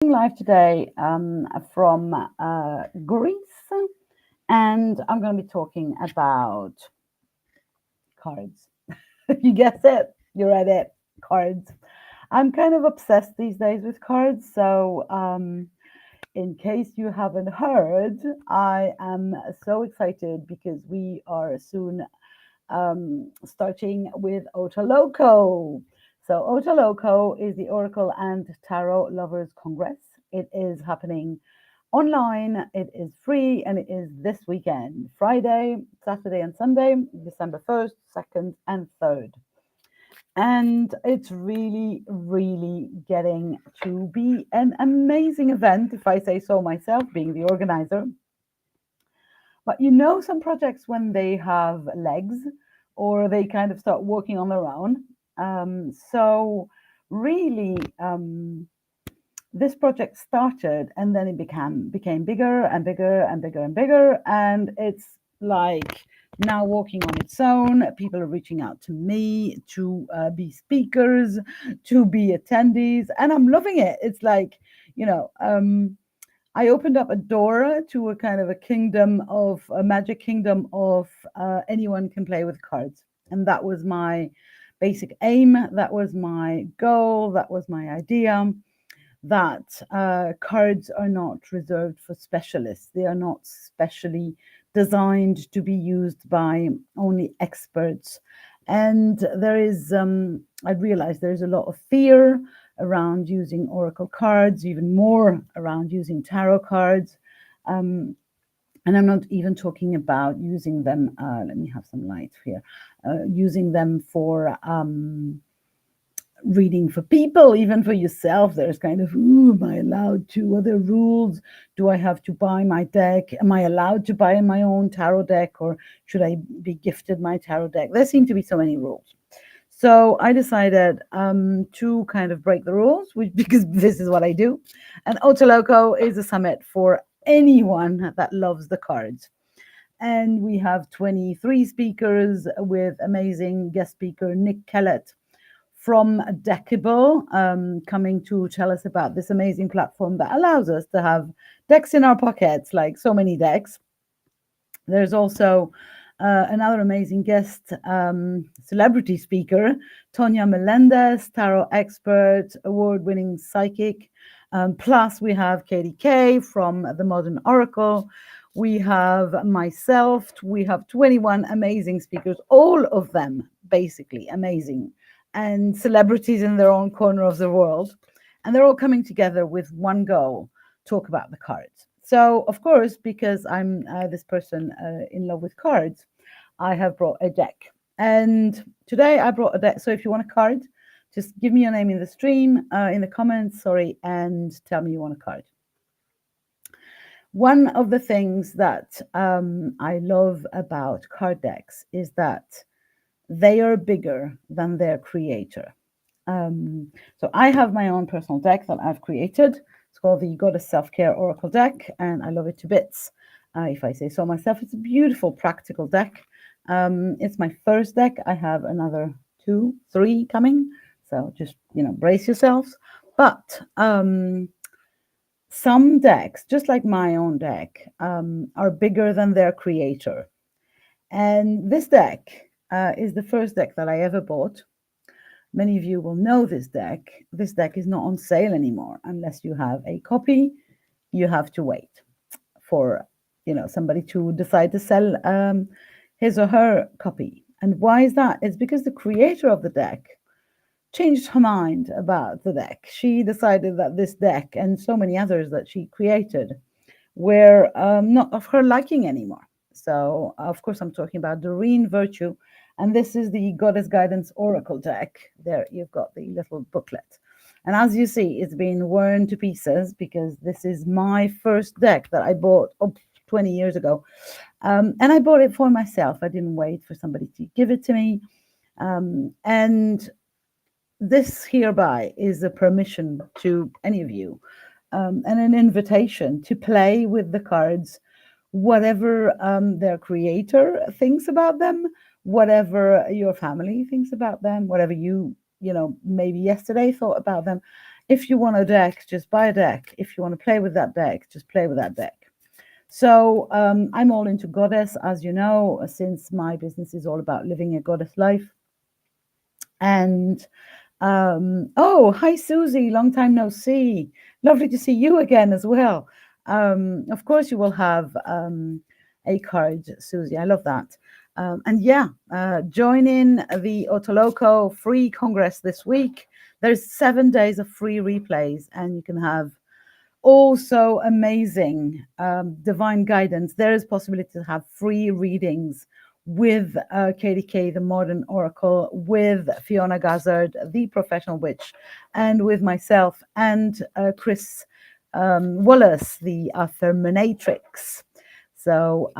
Live today from Greece, and I'm going to be talking about cards. You guessed it, you read it, cards. I'm kind of obsessed these days with cards, so in case you haven't heard, I am so excited because we are soon starting with OTALOCO. So, OTALOCO is the Oracle and Tarot Lovers Congress. It is happening online, it is free, and it is this weekend Friday, Saturday, and Sunday, December 1st, 2nd, and 3rd. And it's really, really getting to be an amazing event, if I say so myself, being the organizer. But some projects when they have legs or they kind of start walking on their own. So, really, this project started and then it became bigger and bigger and bigger and bigger. And it's like now walking on its own. People are reaching out to me to be speakers, to be attendees, and I'm loving it. It's like, you know, I opened up a door to a kind of a magic kingdom of anyone can play with cards. And that was my basic aim. That was my goal. That was my idea that cards are not reserved for specialists. They are not specially designed to be used by only experts. And I realized there's a lot of fear around using oracle cards, even more around using tarot cards. Um, and I'm not even talking about using them. Let me have some light here. Using them for reading for people, even for yourself. There's kind of, am I allowed to? Are there rules? Do I have to buy my deck? Am I allowed to buy my own tarot deck, or should I be gifted my tarot deck? There seem to be so many rules. So I decided to kind of break the rules, because this is what I do. And OTALOCO is a summit for anyone that loves the cards. And we have 23 speakers with amazing guest speaker Nick Kellett from Deckable, coming to tell us about this amazing platform that allows us to have decks in our pockets, like so many decks. There's also another amazing guest, celebrity speaker, Tonya Melendez, tarot expert, award-winning psychic. Plus, we have Katie Kay from the Modern Oracle. We have myself. We have 21 amazing speakers, all of them basically amazing, and celebrities in their own corner of the world. And they're all coming together with one goal: talk about the cards. So, of course, because I'm this person in love with cards, I have brought a deck. And today I brought a deck. So if you want a card, just give me your name in the stream, in the comments, and tell me you want a card. One of the things that I love about card decks is that they are bigger than their creator. So I have my own personal deck that I've created. It's called the Goddess Self-Care Oracle deck, and I love it to bits. If I say so myself, it's a beautiful, practical deck. It's my first deck. I have another 2, 3 coming. So just, brace yourselves. But some decks, just like my own deck, are bigger than their creator. And this deck is the first deck that I ever bought. Many of you will know this deck. This deck is not on sale anymore. Unless you have a copy, you have to wait for somebody to decide to sell his or her copy. And why is that? It's because the creator of the deck changed her mind about the deck. She decided that this deck and so many others that she created were not of her liking anymore. So, of course, I'm talking about Doreen Virtue, and this is the Goddess Guidance Oracle deck. There, you've got the little booklet. And as you see, it's been worn to pieces because this is my first deck that I bought 20 years ago. And I bought it for myself. I didn't wait for somebody to give it to me. And this hereby is a permission to any of you, and an invitation to play with the cards, whatever their creator thinks about them, whatever your family thinks about them, whatever you maybe yesterday thought about them. If you want a deck, just buy a deck. If you want to play with that deck, just play with that deck. So I'm all into goddess, as you know, since my business is all about living a goddess life. And oh, hi Susie, long time no see. Lovely to see you again as well. Of course, you will have a card, Susie. I love that. And yeah, join in the OTALOCO free congress this week. There's 7 days of free replays, and you can have also amazing divine guidance. There is possibility to have free readings with KDK, the Modern Oracle, with Fiona Gazzard, the Professional Witch, and with myself and Chris Wallace, the Affirminatrix. So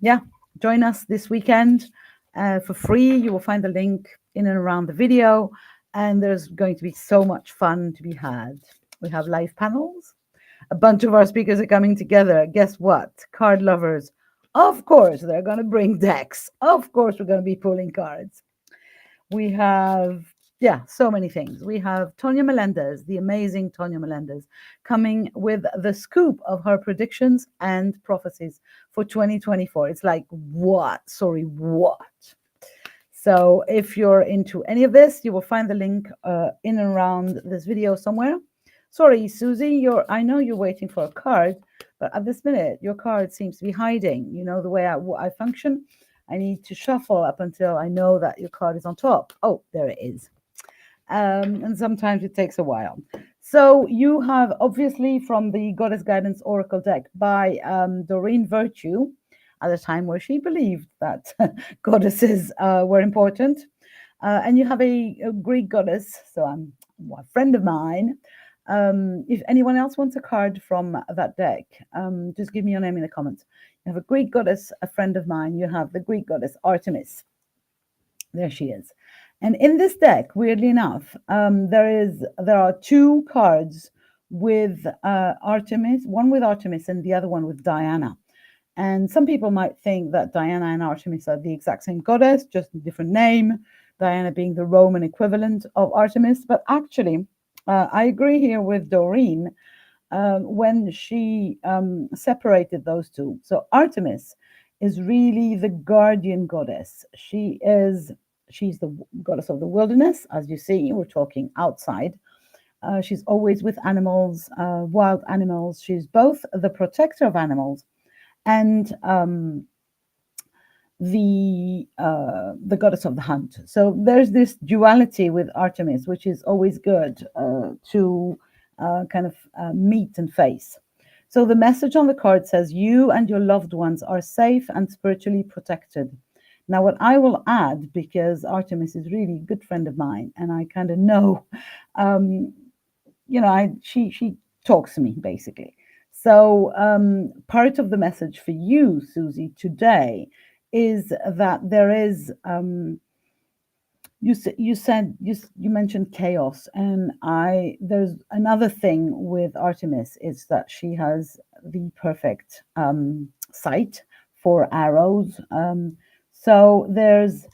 yeah, join us this weekend for free. You will find the link in and around the video, and there's going to be so much fun to be had. We have live panels. A bunch of our speakers are coming together. Guess what? Card lovers. Of course, they're going to bring decks. Of course, we're going to be pulling cards. We have, yeah, so many things. We have Tonya Melendez, the amazing Tonya Melendez, coming with the scoop of her predictions and prophecies for 2024. It's like, what? Sorry, what? So if you're into any of this, you will find the link in and around this video somewhere. Sorry, Susie, I know you're waiting for a card, but at this minute, your card seems to be hiding. You know the way I function? I need to shuffle up until I know that your card is on top. Oh, there it is. And sometimes it takes a while. So you have, obviously, from the Goddess Guidance Oracle deck by Doreen Virtue, at a time where she believed that goddesses were important. And you have a Greek goddess, so I'm a friend of mine. If anyone else wants a card from that deck, just give me your name in the comments. You have a Greek goddess, a friend of mine. You have the Greek goddess Artemis. There she is. And in this deck, weirdly enough, there are 2 cards with Artemis, one with Artemis and the other one with Diana. And some people might think that Diana and Artemis are the exact same goddess, just a different name, Diana being the Roman equivalent of Artemis. But actually, I agree here with Doreen when she separated those two. So Artemis is really the guardian goddess. She's the goddess of the wilderness. As you see, we're talking outside. She's always with animals, wild animals. She's both the protector of animals and the goddess of the hunt. So there's this duality with Artemis, which is always good to kind of meet and face. So the message on the card says, you and your loved ones are safe and spiritually protected. Now, what I will add, because Artemis is really a good friend of mine, and I kind of know, she talks to me, basically. So part of the message for you, Susie, today is that there is you mentioned chaos, and there's another thing with Artemis is that she has the perfect sight for arrows. So there's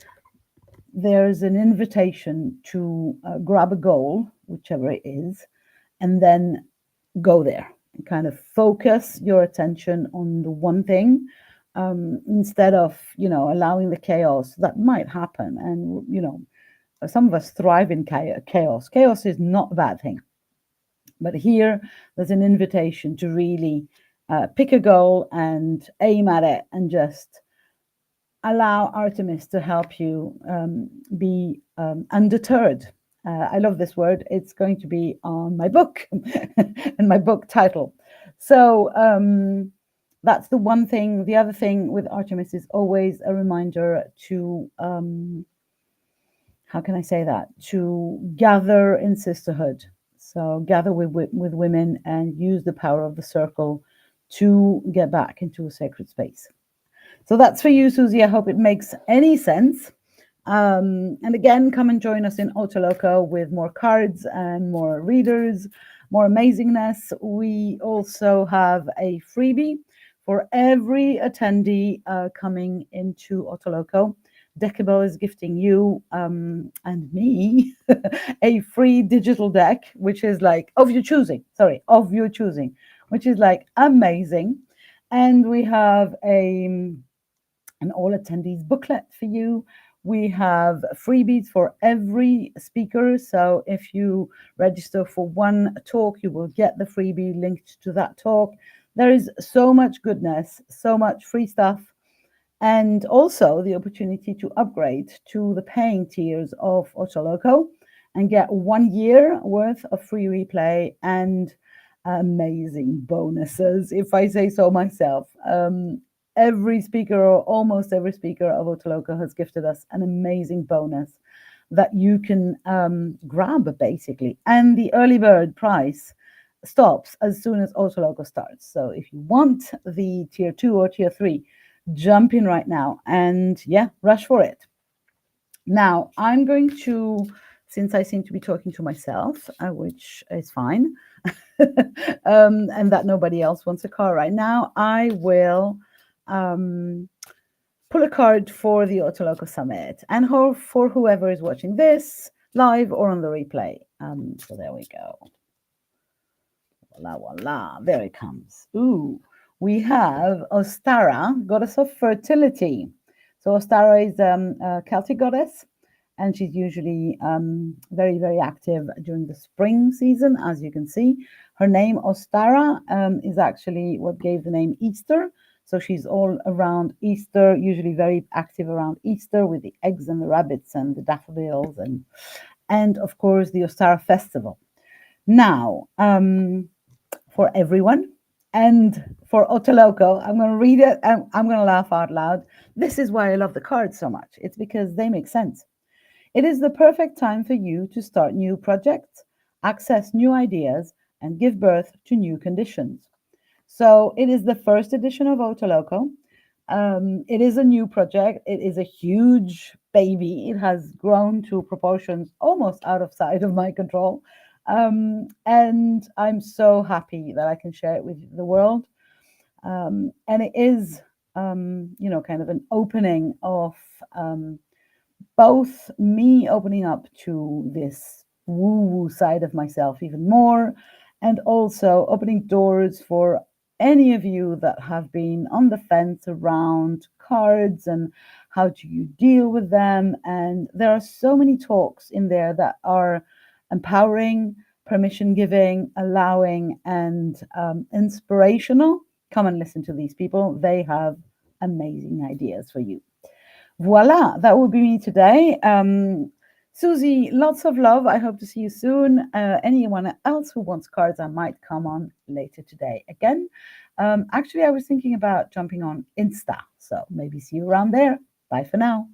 an invitation to grab a goal, whichever it is, and then go there and kind of focus your attention on the one thing instead of allowing the chaos that might happen. And some of us thrive in chaos. Chaos is not a bad thing, but here there's an invitation to really pick a goal and aim at it, and just allow Artemis to help you be undeterred. I love this word. It's going to be on my book and my book title. So that's the one thing. The other thing with Artemis is always a reminder to, how can I say that? To gather in sisterhood. So gather with women and use the power of the circle to get back into a sacred space. So that's for you, Susie. I hope it makes any sense. And again, come and join us in OTALOCO with more cards and more readers, more amazingness. We also have a freebie for every attendee coming into OTALOCO. Decibel is gifting you and me a free digital deck, which is like of your choosing. Sorry, of your choosing, which is like amazing. And we have an all attendees booklet for you. We have freebies for every speaker. So if you register for one talk, you will get the freebie linked to that talk. There is so much goodness, so much free stuff, and also the opportunity to upgrade to the paying tiers of OTALOCO and get 1 year worth of free replay and amazing bonuses, if I say so myself. Every speaker, or almost every speaker of OTALOCO, has gifted us an amazing bonus that you can grab, basically. And the early bird price stops as soon as OTALOCO starts. So if you want the tier 2 or tier 3, jump in right now and yeah, rush for it. Now, I'm going to, since I seem to be talking to myself, which is fine, and that nobody else wants a car right now, I will pull a card for the OTALOCO Summit and for whoever is watching this live or on the replay. So there we go. Voila, voila, there it comes. Ooh, we have Ostara, goddess of fertility. So Ostara is a Celtic goddess, and she's usually very, very active during the spring season, as you can see. Her name, Ostara, is actually what gave the name Easter. So she's all around Easter, usually very active around Easter with the eggs and the rabbits and the daffodils and of course, the Ostara festival. Now, for everyone and for OTALOCO, I'm going to read it and I'm going to laugh out loud. This is why I love the cards so much. It's because they make sense. It is the perfect time for you to start new projects, access new ideas, and give birth to new conditions. So it is the first edition of OTALOCO. It is a new project. It is a huge baby. It has grown to proportions almost out of sight of my control. And I'm so happy that I can share it with the world. And it is, kind of an opening of both me opening up to this woo woo side of myself even more, and also opening doors for any of you that have been on the fence around cards and how do you deal with them. And there are so many talks in there that are empowering, permission giving, allowing, and inspirational. Come and listen to these people. They have amazing ideas for you. Voila, that will be me today. Susie, lots of love. I hope to see you soon. Anyone else who wants cards, I might come on later today again. Actually, I was thinking about jumping on Insta, so maybe see you around there. Bye for now.